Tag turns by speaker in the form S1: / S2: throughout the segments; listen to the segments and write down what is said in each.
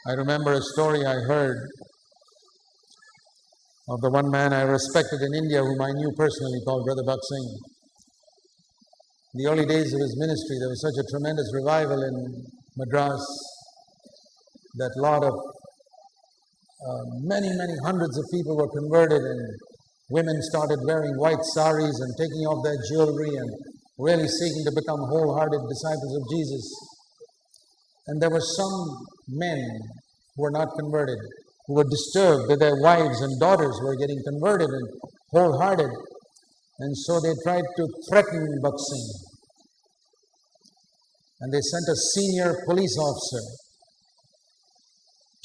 S1: I remember a story I heard of the one man I respected in India whom I knew personally, called Brother Bakht Singh. In the early days of his ministry, there was such a tremendous revival in Madras that a lot of many hundreds of people were converted, and women started wearing white saris and taking off their jewelry and really seeking to become wholehearted disciples of Jesus. And there were some men who were not converted, who were disturbed that their wives and daughters were getting converted and wholehearted. And so they tried to threaten Bakht Singh. And they sent a senior police officer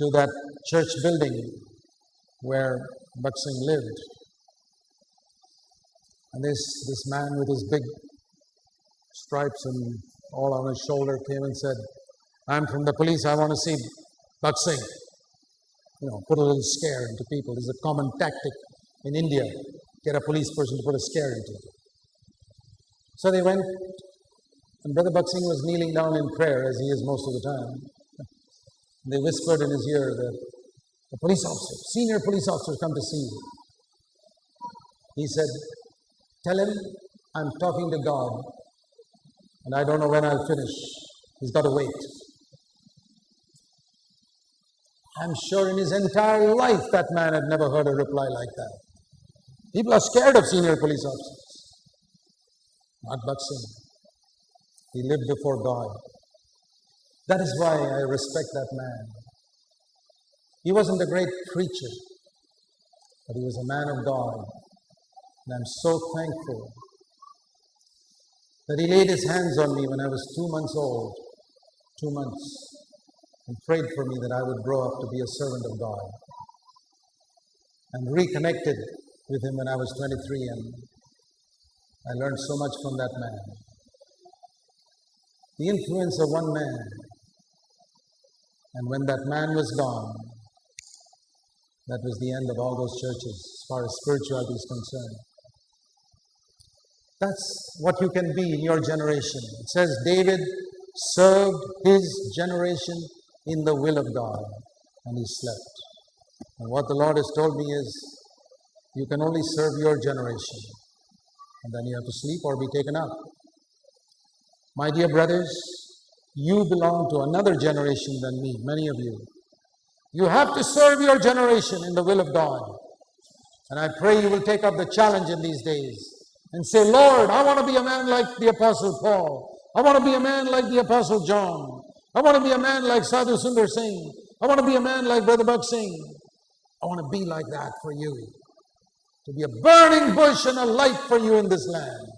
S1: to that church building where Bakht Singh lived. And this man with his big stripes and all on his shoulder came and said, "I'm from the police, I want to see Bakht Singh." Put a little scare into people. This is a common tactic in India. Get a police person to put a scare into you. So they went, and Brother Bakht Singh was kneeling down in prayer, as he is most of the time. And they whispered in his ear that the police officer, senior police officer, has come to see you. He said, "Tell him I'm talking to God, and I don't know when I'll finish. He's got to wait." I'm sure in his entire life that man had never heard a reply like that. People are scared of senior police officers. Not Bakht Singh. He lived before God. That is why I respect that man. He wasn't a great preacher, but he was a man of God. And I'm so thankful that he laid his hands on me when I was 2 months old, 2 months, and prayed for me that I would grow up to be a servant of God. And reconnected with him when I was 23, and I learned so much from that man. The influence of one man, and when that man was gone, that was the end of all those churches as far as spirituality is concerned. That's what you can be in your generation. It says David served his generation in the will of God, and he slept. And what the Lord has told me is, you can only serve your generation, and then you have to sleep or be taken up. My dear brothers, you belong to another generation than me, many of you. You have to serve your generation in the will of God. And I pray you will take up the challenge in these days and say, "Lord, I want to be a man like the Apostle Paul. I want to be a man like the Apostle John. I want to be a man like Sadhu Sundar Singh. I want to be a man like Brother Bakht Singh. I want to be like that for you. To be a burning bush and a light for you in this land."